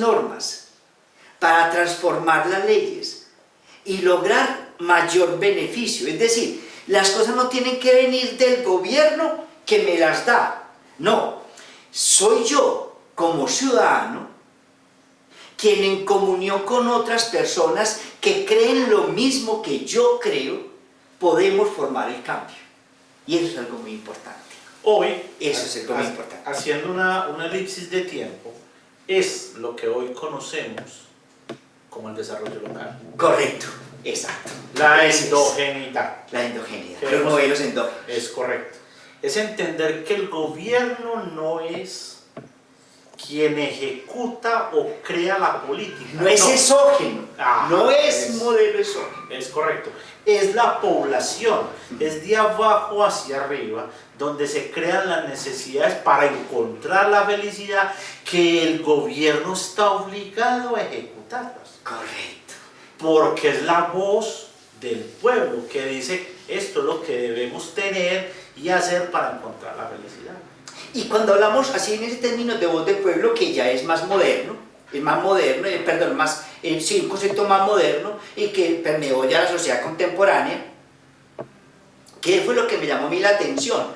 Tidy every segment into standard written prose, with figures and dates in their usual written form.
normas para transformar las leyes y lograr mayor beneficio. Es decir, las cosas no tienen que venir del gobierno que me las da. No, soy yo como ciudadano quien en comunión con otras personas que creen lo mismo que yo creo, podemos formar el cambio. Y eso es algo muy importante. Hoy, eso es algo muy importante. Haciendo una elipsis de tiempo, es lo que hoy conocemos como el desarrollo local. Correcto, exacto. La endogeneidad. La endogeneidad, los modelos endógenos. Es correcto. Es entender que el gobierno no es quien ejecuta o crea la política. No es exógeno, no es modelo exógeno. Es correcto. Es la población, es de abajo hacia arriba, donde se crean las necesidades para encontrar la felicidad que el gobierno está obligado a ejecutarlas. Correcto. Porque es la voz del pueblo que dice esto es lo que debemos tener y hacer para encontrar la felicidad. Y cuando hablamos así en ese término de voz del pueblo, que ya es más moderno, sí, un concepto más moderno y que permeó ya la sociedad contemporánea, ¿qué fue lo que me llamó a mí la atención?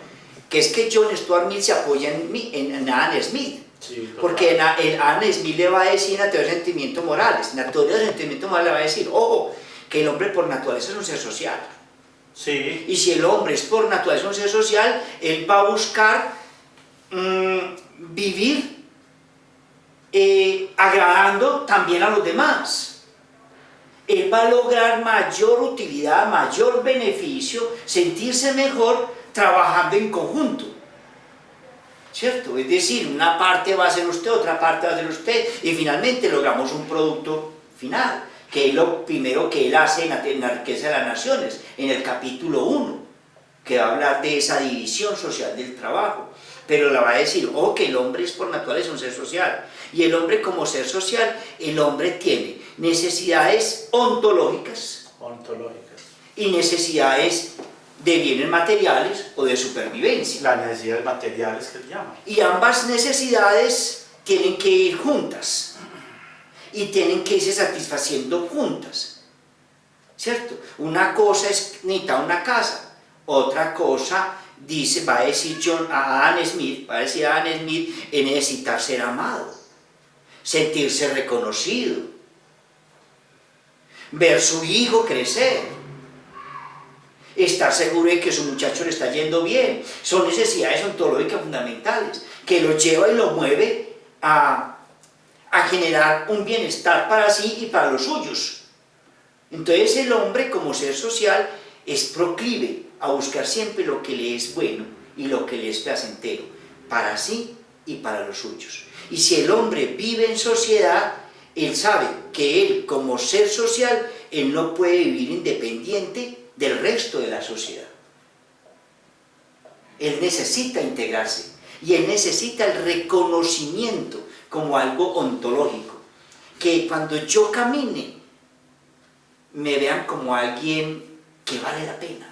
Que es que John Stuart Mill se apoya en Adam Smith. Sí, porque Adam Smith le va a decir en la teoría de sentimientos morales, en la teoría de sentimientos morales le va a decir, ojo, que el hombre por naturaleza es un ser social. Sí. Y si el hombre es por naturaleza un ser social, él va a buscar vivir agradando también a los demás. Él va a lograr mayor utilidad, mayor beneficio, sentirse mejor trabajando en conjunto, ¿cierto? Es decir, una parte va a ser usted, otra parte va a ser usted, y finalmente logramos un producto final, que es lo primero que él hace en la riqueza de las naciones, en el capítulo 1, que va a hablar de esa división social del trabajo. Pero la va a decir, que el hombre es por naturaleza un ser social, y el hombre como ser social, el hombre tiene necesidades ontológicas y necesidades de bienes materiales o de supervivencia. Las necesidades materiales que se llaman. Y ambas necesidades tienen que ir juntas, y tienen que irse satisfaciendo juntas, ¿cierto? Una cosa es necesitar una casa, otra cosa va a decir Adam Smith, es necesitar ser amado, sentirse reconocido, ver su hijo crecer, estar seguro de que su muchacho le está yendo bien. Son necesidades ontológicas fundamentales que lo lleva y lo mueve a generar un bienestar para sí y para los suyos. Entonces el hombre como ser social es proclive a buscar siempre lo que le es bueno y lo que le es placentero, para sí y para los suyos. Y si el hombre vive en sociedad, él sabe que él como ser social, él no puede vivir independiente del resto de la sociedad. Él necesita integrarse y él necesita el reconocimiento como algo ontológico, que cuando yo camine me vean como alguien que vale la pena.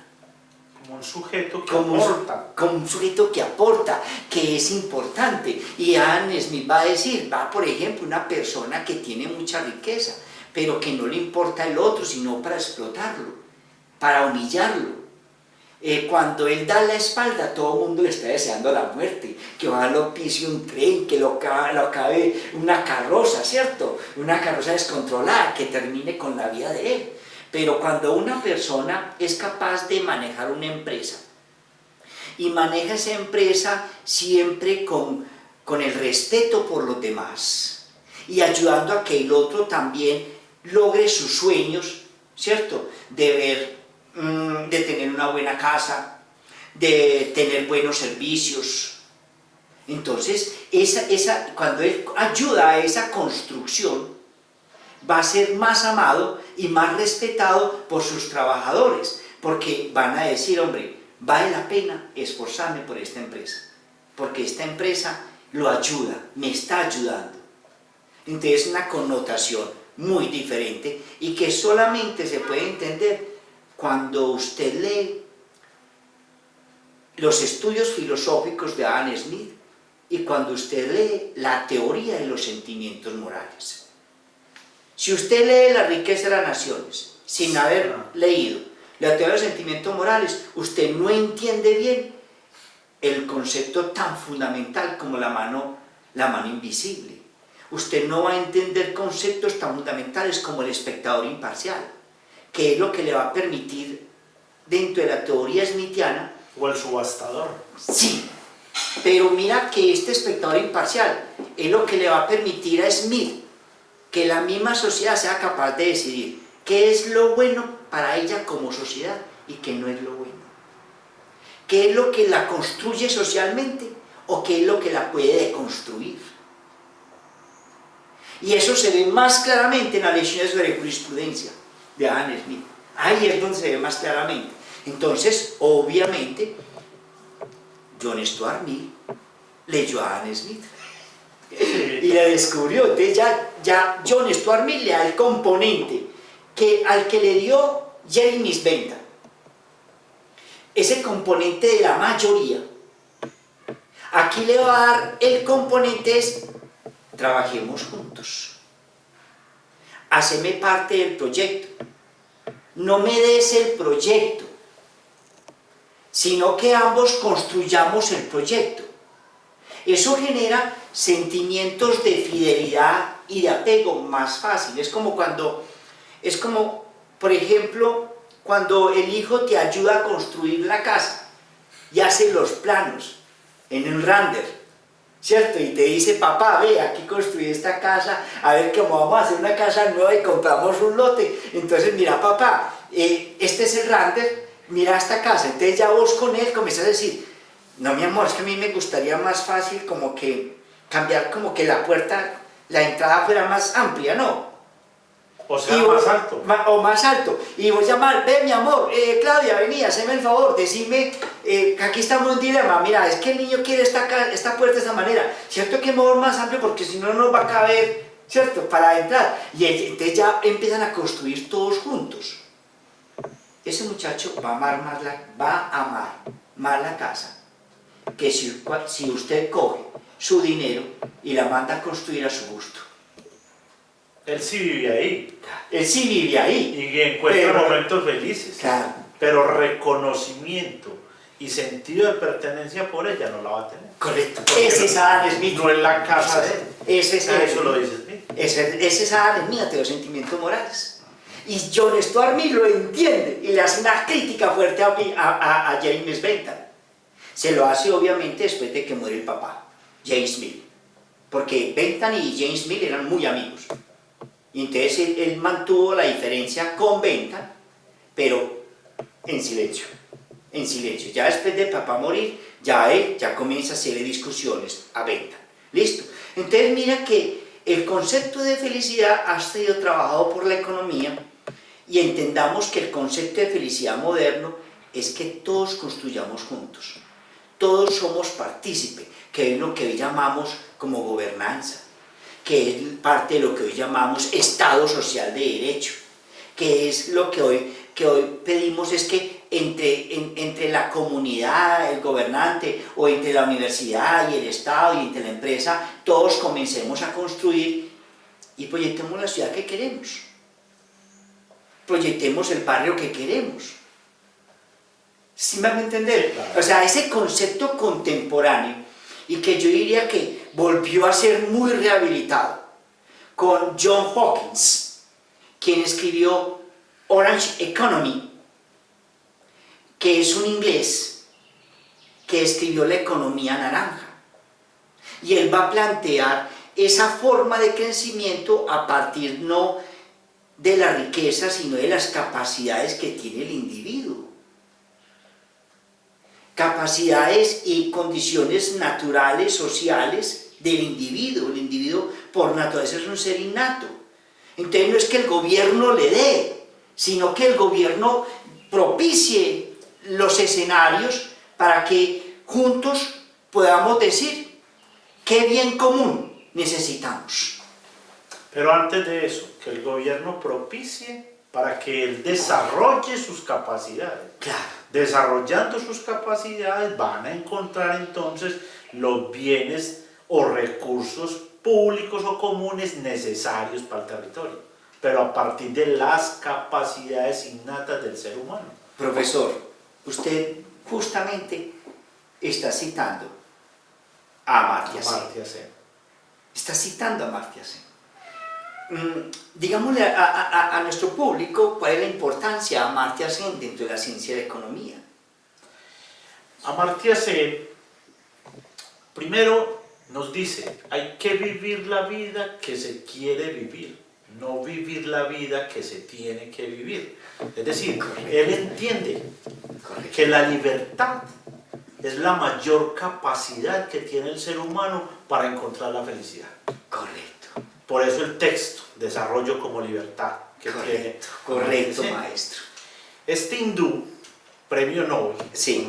Como un sujeto que aporta. Como un sujeto que aporta, que es importante. Y Adam Smith va a decir, por ejemplo, una persona que tiene mucha riqueza, pero que no le importa el otro, sino para explotarlo, para humillarlo. Cuando él da la espalda, todo el mundo le está deseando la muerte, que ojalá lo pise un tren, que lo acabe una carroza, ¿cierto? Una carroza descontrolada, que termine con la vida de él. Pero cuando una persona es capaz de manejar una empresa, y maneja esa empresa siempre con el respeto por los demás, y ayudando a que el otro también logre sus sueños, ¿cierto? De tener una buena casa, de tener buenos servicios. Entonces, cuando él ayuda a esa construcción, va a ser más amado y más respetado por sus trabajadores, porque van a decir, hombre, vale la pena esforzarme por esta empresa, porque esta empresa lo ayuda, me está ayudando. Entonces es una connotación muy diferente y que solamente se puede entender cuando usted lee los estudios filosóficos de Adam Smith y cuando usted lee la teoría de los sentimientos morales. Si usted lee La riqueza de las naciones sin haber leído la teoría de los sentimientos morales, usted no entiende bien el concepto tan fundamental como la mano invisible. Usted no va a entender conceptos tan fundamentales como el espectador imparcial, que es lo que le va a permitir, dentro de la teoría smithiana, O el subastador. sí, pero mira que este espectador imparcial es lo que le va a permitir a Smith que la misma sociedad sea capaz de decidir qué es lo bueno para ella como sociedad y qué no es lo bueno. ¿Qué es lo que la construye socialmente o qué es lo que la puede deconstruir? Y eso se ve más claramente en las lecciones sobre jurisprudencia de Adam Smith. Ahí es donde se ve más claramente. Entonces, obviamente, John Stuart Mill leyó a Adam Smith y le descubrió. Entonces ya John Stuart Mill le da el componente al que le dio James Bentham. Ese componente de la mayoría. Aquí le va a dar el componente es: trabajemos juntos. Haceme parte del proyecto. No me des el proyecto, sino que ambos construyamos el proyecto. Eso genera sentimientos de fidelidad y de apego más fácil. Es como, por ejemplo, cuando el hijo te ayuda a construir la casa y hace los planos en un render, ¿cierto? Y te dice: papá, ve, aquí construí esta casa, a ver cómo vamos a hacer una casa nueva y compramos un lote. Entonces, mira, papá, este es el render, mira esta casa. Entonces ya vos con él comenzás a decir: no, mi amor, es que a mí me gustaría más fácil como que cambiar como que la puerta, la entrada fuera más amplia, ¿no? O sea, más alto. O más alto. Y vos llamar: ve, mi amor, Claudia, vení, haceme el favor, decime, que aquí estamos en un dilema. Mira, es que el niño quiere esta puerta de esta manera. ¿Cierto que mejor más amplio? Porque si no, no va a caber, ¿cierto? Para entrar. Y entonces ya empiezan a construir todos juntos. Ese muchacho va a amar más la casa que si usted coge su dinero y la manda a construir a su gusto. Él sí vive ahí. Él sí vive ahí. Y encuentra momentos felices. Claro. Pero reconocimiento y sentido de pertenencia por ella no la va a tener. Correcto. Ese es Adam Smith. No es la casa de él. Ese es Adam Eso lo Smith. dice Smith. Ese es Adam Smith de los sentimientos morales. Y John Stuart Mill lo entiende y le hace una crítica fuerte a James Bentham. Se lo hace obviamente después de que muere el papá, James Mill. Porque Bentham y James Mill eran muy amigos. Y entonces él mantuvo la diferencia con Bentham, pero en silencio. En silencio. Ya después de papá morir, él comienza a hacerle discusiones a Bentham. ¿Listo? Entonces mira que el concepto de felicidad ha sido trabajado por la economía, y entendamos que el concepto de felicidad moderno es que todos construyamos juntos. Todos somos partícipes, que es lo que hoy llamamos como gobernanza, que es parte de lo que hoy llamamos Estado Social de Derecho, que es lo que hoy pedimos, es que entre la comunidad, el gobernante, o entre la universidad y el Estado y entre la empresa, todos comencemos a construir y proyectemos la ciudad que queremos, proyectemos el barrio que queremos. ¿Sí me van a entender? Sí, claro. O sea, ese concepto contemporáneo, y que yo diría que volvió a ser muy rehabilitado con John Hawkins, quien escribió Orange Economy, que es un inglés que escribió La economía naranja. Y él va a plantear esa forma de crecimiento a partir no de la riqueza, sino de las capacidades que tiene el individuo. Capacidades y condiciones naturales, sociales del individuo. El individuo por naturaleza es un ser innato. Entonces no es que el gobierno le dé, sino que el gobierno propicie los escenarios para que juntos podamos decir qué bien común necesitamos. Pero antes de eso, que el gobierno propicie para que él desarrolle sus capacidades. Claro. Desarrollando sus capacidades van a encontrar entonces los bienes o recursos públicos o comunes necesarios para el territorio, pero a partir de las capacidades innatas del ser humano. Profesor, usted justamente está citando a Amartya Sen. Amartya Sen. Está citando a Amartya Sen. Digámosle a nuestro público cuál es la importancia de Amartya Sen dentro de la ciencia de la economía. Amartya Sen, primero nos dice, hay que vivir la vida que se quiere vivir, no vivir la vida que se tiene que vivir. Es decir, él entiende que la libertad es la mayor capacidad que tiene el ser humano para encontrar la felicidad. Correcto. Por eso el texto, desarrollo como libertad. Que Correcto, tiene correcto, maestro. Este hindú, premio Nobel, Sí.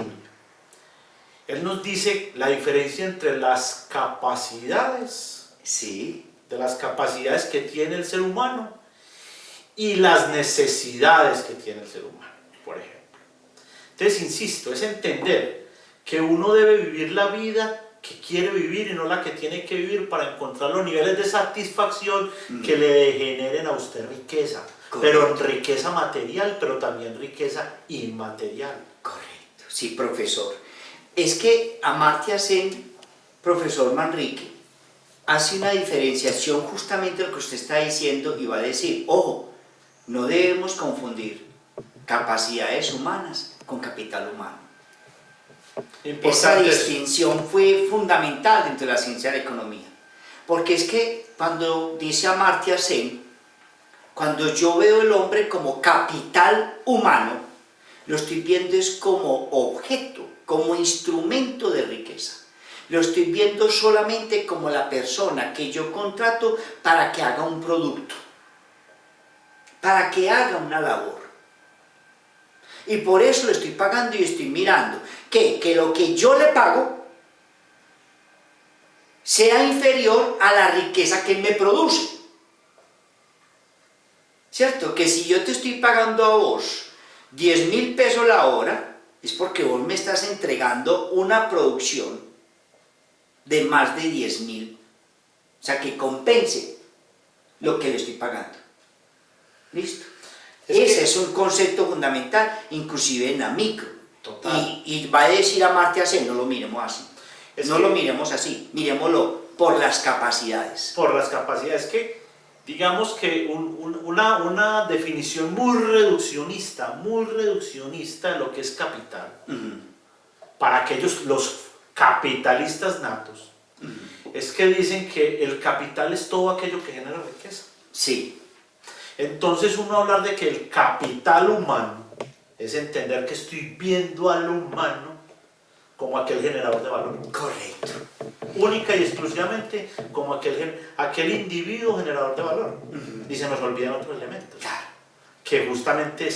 él nos dice la diferencia entre las capacidades, Sí. de las capacidades que tiene el ser humano y las necesidades que tiene el ser humano, por ejemplo. Entonces, insisto, es entender que uno debe vivir la vida que quiere vivir y no la que tiene que vivir para encontrar los niveles de satisfacción que le generen a usted riqueza. Correcto. Pero riqueza material, pero también riqueza inmaterial. Correcto. Sí, profesor. Es que Amartya Sen, profesor Manrique, hace una diferenciación justamente de lo que usted está diciendo y va a decir, ojo, no debemos confundir capacidades humanas con capital humano. Esa distinción fue fundamental dentro de la ciencia de la economía, porque es que cuando dice Amartya Sen, cuando yo veo el hombre como capital humano, lo estoy viendo es como objeto, como instrumento de riqueza. Lo estoy viendo solamente como la persona que yo contrato para que haga un producto, para que haga una labor. Y por eso le estoy pagando y estoy mirando que lo que yo le pago sea inferior a la riqueza que él me produce. ¿Cierto? Que si yo te estoy pagando a vos 10.000 pesos la hora, es porque vos me estás entregando una producción de más de 10.000. O sea, que compense lo que le estoy pagando. ¿Listo? Ese es un concepto fundamental, inclusive en la micro. Total. Y va a decir Amartya Sen, no lo miremos así. No lo miremos así, miremoslo por las capacidades. Por las capacidades que, digamos que una definición muy reduccionista de lo que es capital, para aquellos, los capitalistas natos, es que dicen que el capital es todo aquello que genera riqueza. Sí. Entonces uno hablar de que el capital humano es entender que estoy viendo al humano como aquel generador de valor. Correcto. Única y exclusivamente como aquel individuo generador de valor. Y se nos olvidan otros elementos. Claro. Que justamente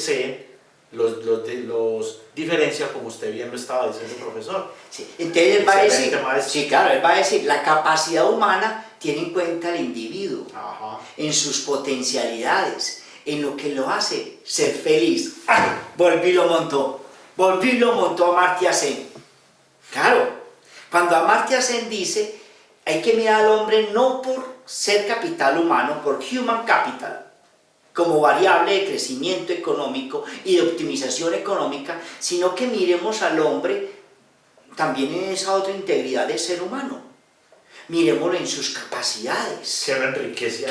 los diferencia, como usted bien lo estaba diciendo, profesor. Sí. Entonces él va a decir, Excelente, maestro. sí, claro, él va a decir, la capacidad humana tiene en cuenta al individuo, Ajá. en sus potencialidades, en lo que lo hace ser feliz. ¡Ah! Volví y lo montó Amartya Sen. Claro, cuando Amartya Sen dice, hay que mirar al hombre no por ser capital humano, por human capital, como variable de crecimiento económico y de optimización económica, sino que miremos al hombre también en esa otra integridad de ser humano. Miremoslo en sus capacidades, Que lo enriquece.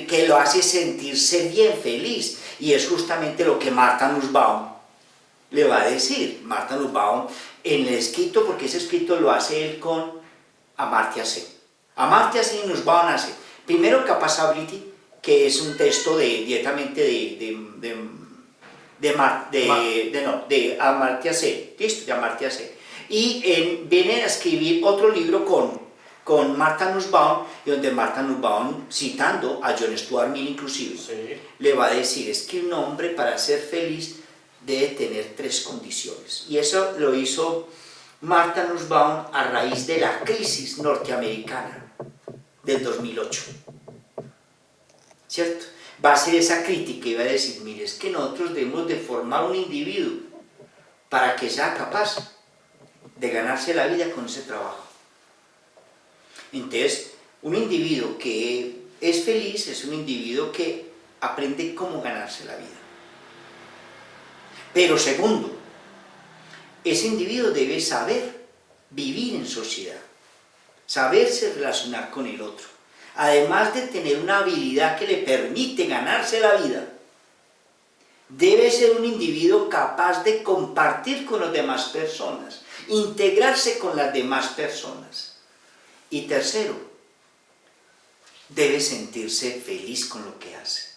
que lo hace sentirse bien, feliz, y es justamente lo que Martha Nussbaum le va a decir. Martha Nussbaum en el escrito, porque ese escrito lo hace él con Amartya Sen. Amartya Sen y Nussbaum hace primero Capability, que es un texto directamente de Amartya Sen, ¿listo? De Amartya Sen. Y viene a escribir otro libro con Martha Nussbaum, y donde Martha Nussbaum, citando a John Stuart Mill inclusive, Sí. le va a decir, es que un hombre para ser feliz debe tener 3 condiciones. Y eso lo hizo Martha Nussbaum a raíz de la crisis norteamericana del 2008. ¿Cierto? Va a hacer esa crítica y va a decir, mire, es que nosotros debemos de formar un individuo para que sea capaz de ganarse la vida con ese trabajo. Entonces, un individuo que es feliz es un individuo que aprende cómo ganarse la vida. Pero segundo, ese individuo debe saber vivir en sociedad, saberse relacionar con el otro. Además de tener una habilidad que le permite ganarse la vida, debe ser un individuo capaz de compartir con las demás personas, integrarse con las demás personas. Y tercero, debe sentirse feliz con lo que hace.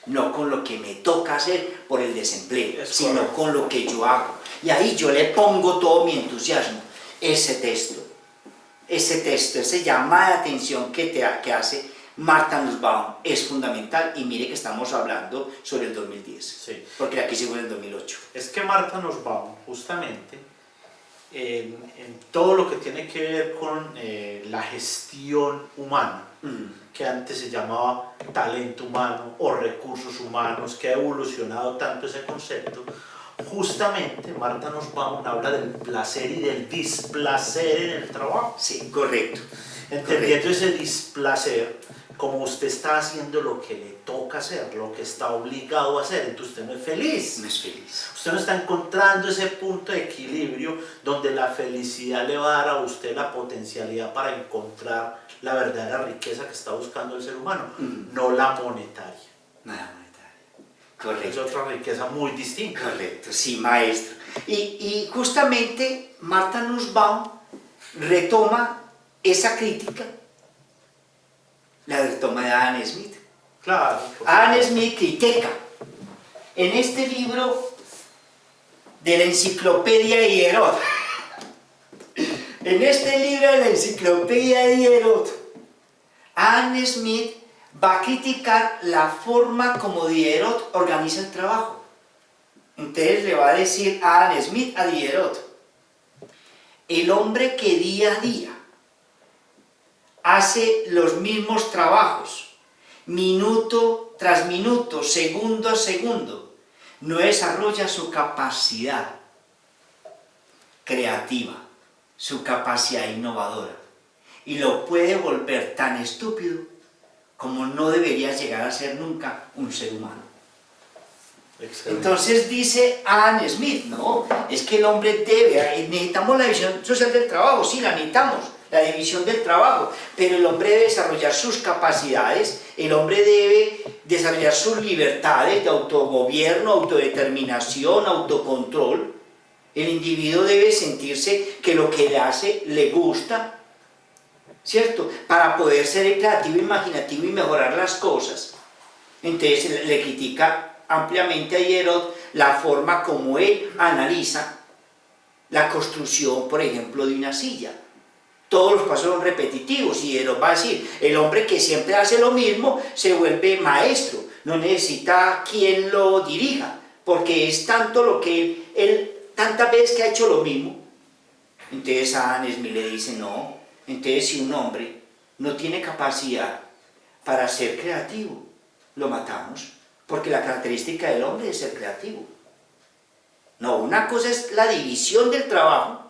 No con lo que me toca hacer por el desempleo, sino con lo que yo hago. Y ahí yo le pongo todo mi entusiasmo. Ese llamada de atención que hace Martha Nussbaum es fundamental, y mire que estamos hablando sobre el 2010, Sí. porque aquí sigo en el 2008. Es que Martha Nussbaum, justamente, en todo lo que tiene que ver con la gestión humana, que antes se llamaba talento humano o recursos humanos, que ha evolucionado tanto ese concepto, justamente Martha Nussbaum habla del placer y del displacer en el trabajo. Sí, correcto. Entendiendo ese displacer, como usted está haciendo lo que le toca hacer, lo que está obligado a hacer, entonces usted no es feliz. No es feliz. Usted no está encontrando ese punto de equilibrio donde la felicidad le va a dar a usted la potencialidad para encontrar la verdadera riqueza que está buscando el ser humano, no la monetaria. Nada monetaria. Correcto. Es otra riqueza muy distinta. Correcto, sí, maestro. Y justamente Martha Nussbaum retoma esa crítica, la retoma de Adam Smith. Claro. Adam Smith critica en este libro de la enciclopedia de Diderot. En este libro de la enciclopedia de Diderot, Adam Smith va a criticar la forma como Diderot organiza el trabajo. Entonces le va a decir a Adam Smith a Diderot: el hombre que día a día hace los mismos trabajos, minuto tras minuto, segundo a segundo, no desarrolla su capacidad creativa, su capacidad innovadora, y lo puede volver tan estúpido como no debería llegar a ser nunca un ser humano. Excelente. Entonces dice Adam Smith, no, es que el hombre debe, necesitamos la división social del trabajo, sí, la necesitamos, la división del trabajo, pero el hombre debe desarrollar sus capacidades, el hombre debe desarrollar sus libertades de autogobierno, autodeterminación, autocontrol. El individuo debe sentirse que lo que le hace le gusta, ¿cierto? Para poder ser creativo, imaginativo y mejorar las cosas. Entonces le critica ampliamente a Diderot la forma como él analiza la construcción, por ejemplo, de una silla. Todos los pasos son repetitivos, y Diderot va a decir: el hombre que siempre hace lo mismo se vuelve maestro, no necesita quien lo dirija, porque es tanto lo que él tantas veces que ha hecho lo mismo. Entonces Adam Smith le dice: no, entonces si un hombre no tiene capacidad para ser creativo, lo matamos, porque la característica del hombre es ser creativo. No, una cosa es la división del trabajo,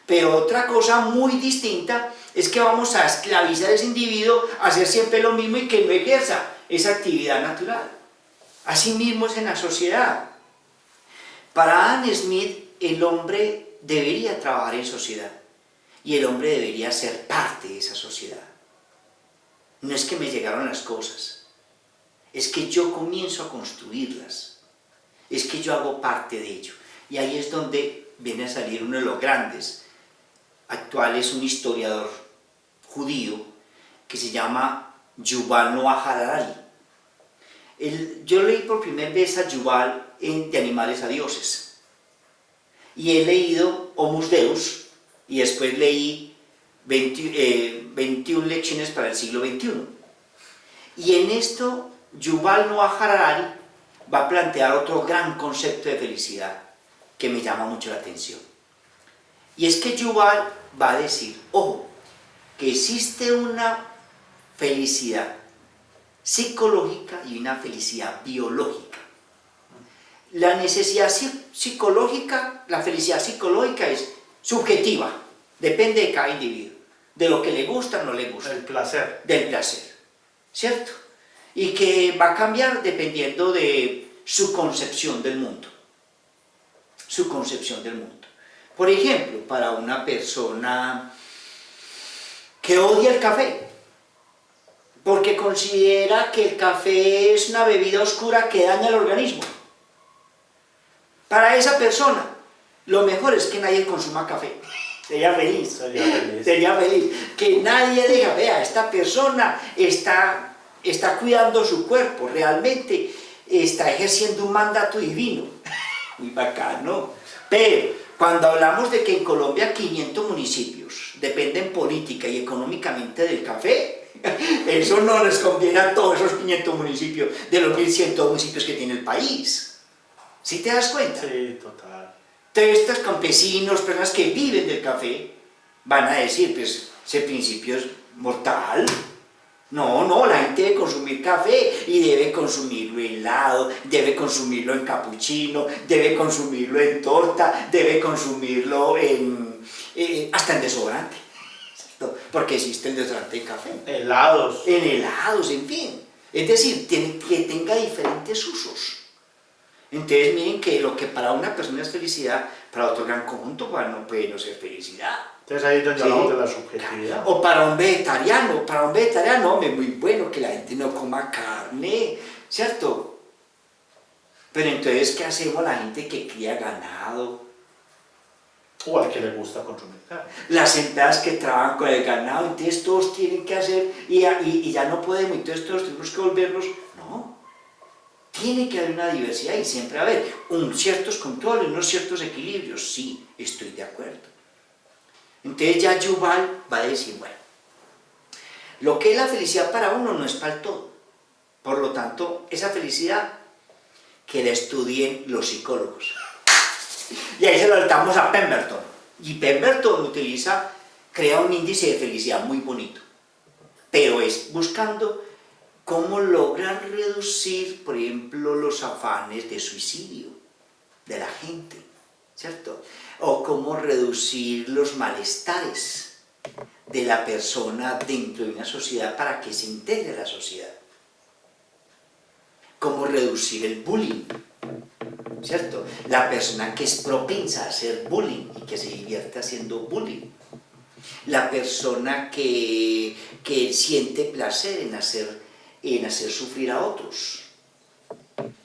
pero otra cosa muy distinta es que vamos a esclavizar a ese individuo a hacer siempre lo mismo y que no ejerza esa actividad natural. Así mismo es en la sociedad. Para Adam Smith, el hombre debería trabajar en sociedad, y el hombre debería ser parte de esa sociedad. No es que me llegaron las cosas, es que yo comienzo a construirlas, es que yo hago parte de ello. Y ahí es donde viene a salir uno de los grandes actuales, un historiador judío que se llama Yuval Noah Harari. Yo leí por primera vez a Yuval en De animales a dioses, y he leído Homus Deus, y después leí 21 lecciones para el siglo XXI. Y en esto Yuval Noah Harari va a plantear otro gran concepto de felicidad que me llama mucho la atención. Y es que Yuval va a decir, ojo, que existe una felicidad psicológica y una felicidad biológica. la necesidad psicológica, la felicidad psicológica es subjetiva, depende de cada individuo, de lo que le gusta o no le gusta. El placer. Del placer, ¿cierto? Y que va a cambiar dependiendo de su concepción del mundo. Su concepción del mundo. Por ejemplo, para una persona que odia el café, porque considera que el café es una bebida oscura que daña al organismo. Para esa persona, lo mejor es que nadie consuma café. Sería feliz. Sería feliz. Que nadie diga, vea, esta persona está cuidando su cuerpo, realmente está ejerciendo un mandato divino. Muy bacano. Pero cuando hablamos de que en Colombia 500 municipios dependen política y económicamente del café, eso no les conviene a todos esos 500 municipios de los 1.100 municipios que tiene el país. ¿Sí te das cuenta? Sí, total. Entonces estos campesinos, personas que viven del café, van a decir, pues, ese principio es mortal. No, la gente debe consumir café y debe consumirlo helado, debe consumirlo en capuchino, debe consumirlo en torta, debe consumirlo hasta en desodorante, ¿cierto? Porque existe el desodorante de café. Helados. En helados, en fin. Es decir, que tenga diferentes usos. Entonces miren que lo que para una persona es felicidad, para otro gran conjunto no puede no ser felicidad. Entonces ahí es donde hablamos de la subjetividad. O para un vegetariano, hombre, muy bueno que la gente no coma carne, ¿cierto? Pero entonces, ¿qué hacemos la gente que cría ganado? O al que le gusta consumir carne. Las empresas que trabajan con el ganado, entonces todos tienen que hacer, y ya no podemos, entonces todos tenemos que volvernos, no. Tiene que haber una diversidad y siempre haber ciertos controles, unos ciertos equilibrios, sí, estoy de acuerdo. Entonces ya Yuval va a decir, bueno, lo que es la felicidad para uno no es para el todo. Por lo tanto, esa felicidad que la estudien los psicólogos. Y ahí se lo saltamos a Pemberton. Y Pemberton crea un índice de felicidad muy bonito. Pero es buscando cómo lograr reducir, por ejemplo, los afanes de suicidio de la gente, ¿cierto? O cómo reducir los malestares de la persona dentro de una sociedad para que se integre a la sociedad. Cómo reducir el bullying, ¿cierto? La persona que es propensa a hacer bullying y que se divierte haciendo bullying. La persona que siente placer en hacer sufrir a otros,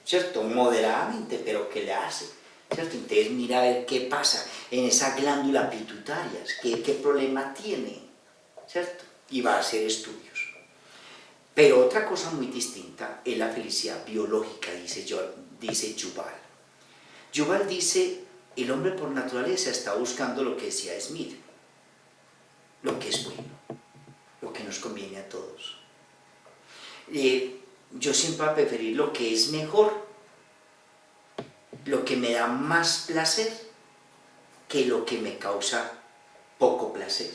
¿cierto? Moderadamente, pero que le hace. ¿Cierto? Entonces mira a ver qué pasa en esa glándula pituitaria, qué problema tiene, ¿cierto? Y va a hacer estudios. Pero otra cosa muy distinta es la felicidad biológica, dice Yuval. Yuval dice, el hombre por naturaleza está buscando lo que decía Smith, lo que es bueno, lo que nos conviene a todos. Yo siempre voy a preferir lo que es mejor, lo que me da más placer que lo que me causa poco placer.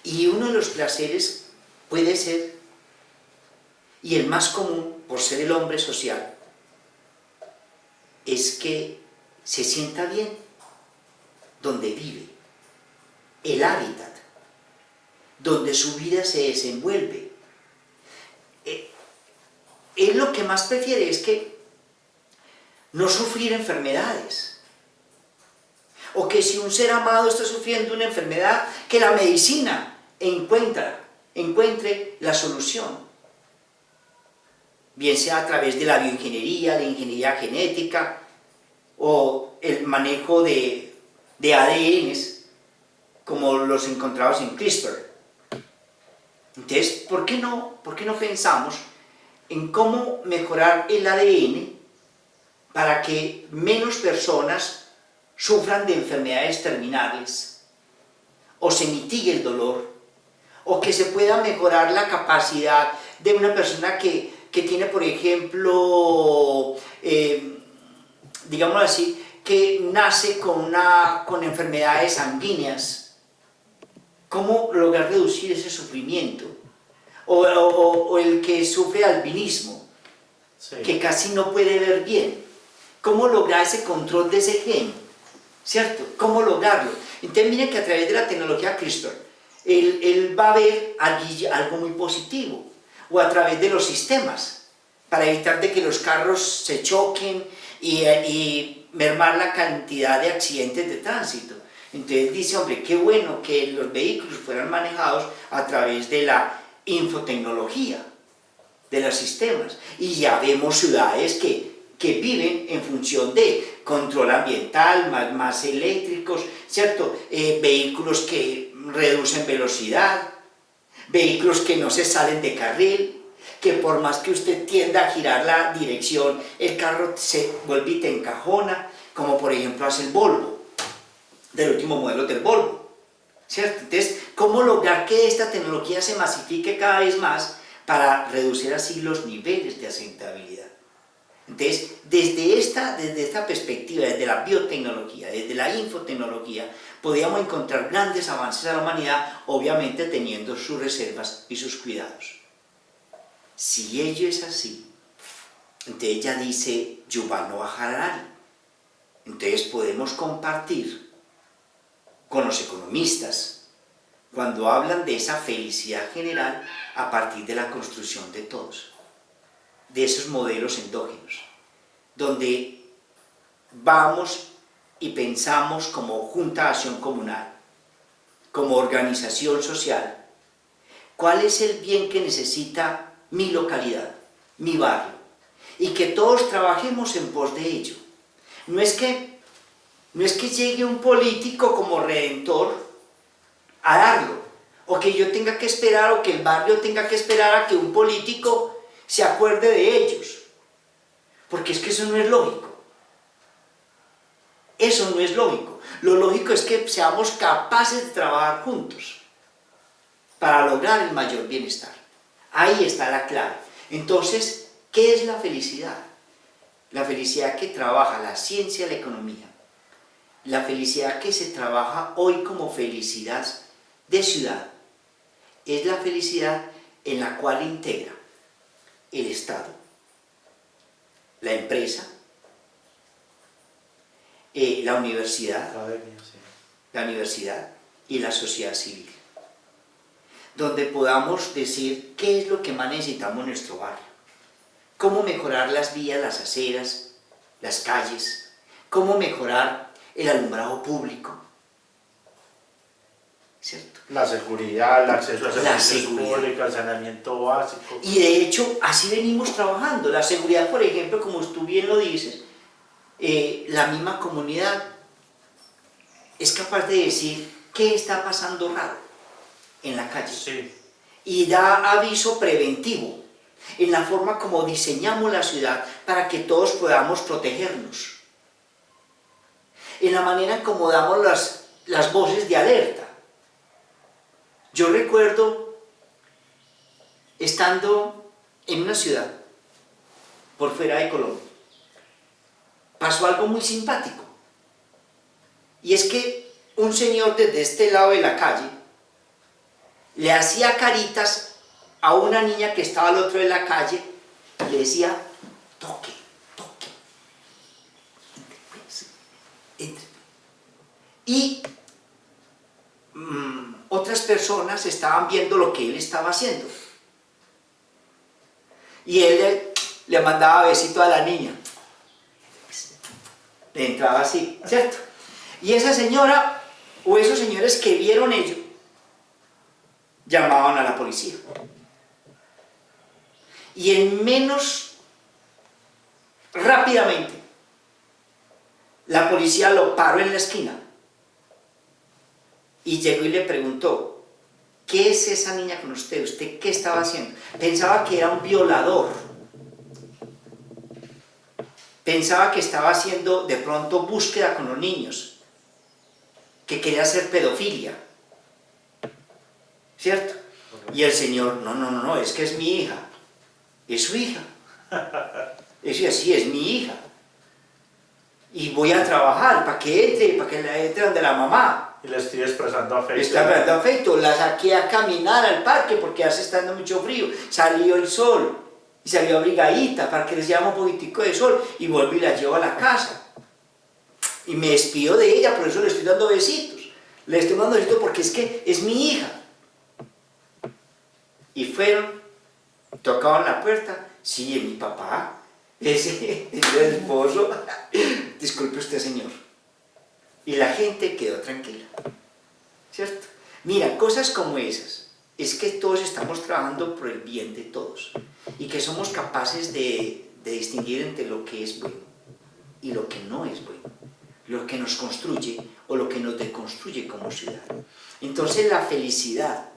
Y uno de los placeres puede ser, y el más común, por ser el hombre social, es que se sienta bien donde vive, el hábitat, donde su vida se desenvuelve. Él lo que más prefiere es que no sufrir enfermedades, o que si un ser amado está sufriendo una enfermedad, que la medicina encuentre la solución, bien sea a través de la bioingeniería, la ingeniería genética, o el manejo de ADNs, como los encontrados en CRISPR. Entonces, ¿por qué no pensamos en cómo mejorar el ADN para que menos personas sufran de enfermedades terminales, o se mitigue el dolor, o que se pueda mejorar la capacidad de una persona que tiene, por ejemplo, digámoslo así, que nace con enfermedades sanguíneas? ¿Cómo lograr reducir ese sufrimiento? O el que sufre albinismo, sí, que casi no puede ver bien. ¿Cómo lograr ese control de ese gen? ¿Cierto? ¿Cómo lograrlo? Entonces miren que a través de la tecnología CRISPR, él va a ver algo muy positivo, o a través de los sistemas, para evitar de que los carros se choquen y mermar la cantidad de accidentes de tránsito. Entonces dice, hombre, qué bueno que los vehículos fueran manejados a través de la infotecnología, de los sistemas. Y ya vemos ciudades que viven en función de control ambiental, más eléctricos, ¿cierto? Vehículos que reducen velocidad, vehículos que no se salen de carril, que por más que usted tienda a girar la dirección, el carro se vuelve y te encajona, como por ejemplo hace el Volvo, del último modelo del Volvo, ¿cierto? Entonces, ¿cómo lograr que esta tecnología se masifique cada vez más para reducir así los niveles de accidentabilidad? Entonces, desde esta perspectiva, desde la biotecnología, desde la infotecnología, podíamos encontrar grandes avances a la humanidad, obviamente teniendo sus reservas y sus cuidados. Si ello es así, entonces ya dice Yuval Noah Harari, entonces podemos compartir con los economistas cuando hablan de esa felicidad general a partir de la construcción de todos, de esos modelos endógenos, donde vamos y pensamos como Junta de Acción Comunal, como organización social, cuál es el bien que necesita mi localidad, mi barrio, y que todos trabajemos en pos de ello. No es que llegue un político como redentor a darlo, o que yo tenga que esperar, o que el barrio tenga que esperar a que un político se acuerde de ellos, porque es que eso no es lógico. Eso no es lógico. Lo lógico es que seamos capaces de trabajar juntos para lograr el mayor bienestar. Ahí está la clave. Entonces, ¿qué es la felicidad? La felicidad que trabaja la ciencia y la economía. La felicidad que se trabaja hoy como felicidad de ciudad. Es la felicidad en la cual integra el Estado, la empresa, la universidad, la universidad y la sociedad civil, donde podamos decir qué es lo que más necesitamos en nuestro barrio, cómo mejorar las vías, las aceras, las calles, cómo mejorar el alumbrado público, ¿cierto? La seguridad, el acceso a servicios públicos, el saneamiento básico. Y de hecho, así venimos trabajando. La seguridad, por ejemplo, como tú bien lo dices, la misma comunidad es capaz de decir qué está pasando raro en la calle. Sí. Y da aviso preventivo en la forma como diseñamos la ciudad para que todos podamos protegernos. En la manera en como damos las voces de alerta. Yo recuerdo estando en una ciudad por fuera de Colombia, pasó algo muy simpático, y es que un señor desde este lado de la calle le hacía caritas a una niña que estaba al otro de la calle y le decía, toque, toque, entre pues, entre. Y otras personas estaban viendo lo que él estaba haciendo, y él le mandaba besito a la niña, le entraba así, ¿cierto? Y esa señora, o esos señores que vieron ello, llamaban a la policía. Y en menos, rápidamente, la policía lo paró en la esquina y llegó y le preguntó, ¿qué es esa niña con usted? ¿Usted qué estaba haciendo? Pensaba que era un violador. Pensaba que estaba haciendo de pronto búsqueda con los niños, que quería hacer pedofilia, ¿cierto? Y el señor, no, es que es mi hija, es su hija, es así, es mi hija, y voy a trabajar para que entre donde la mamá. Y le estoy expresando afecto. Le está expresando afecto, la saqué a caminar al parque porque hace estando mucho frío, salió el sol, y salió abrigadita para que les lleve un poquitico de sol, y vuelvo y la llevo a la casa. Y me despido de ella, por eso le estoy dando besitos. Le estoy dando besitos porque es que es mi hija. Y fueron, tocaban la puerta, sí, es mi papá, ese es el esposo, disculpe usted, señor. Y la gente quedó tranquila, ¿cierto? Mira, cosas como esas, es que todos estamos trabajando por el bien de todos, y que somos capaces de distinguir entre lo que es bueno y lo que no es bueno, lo que nos construye o lo que nos deconstruye como ciudad. Entonces la felicidad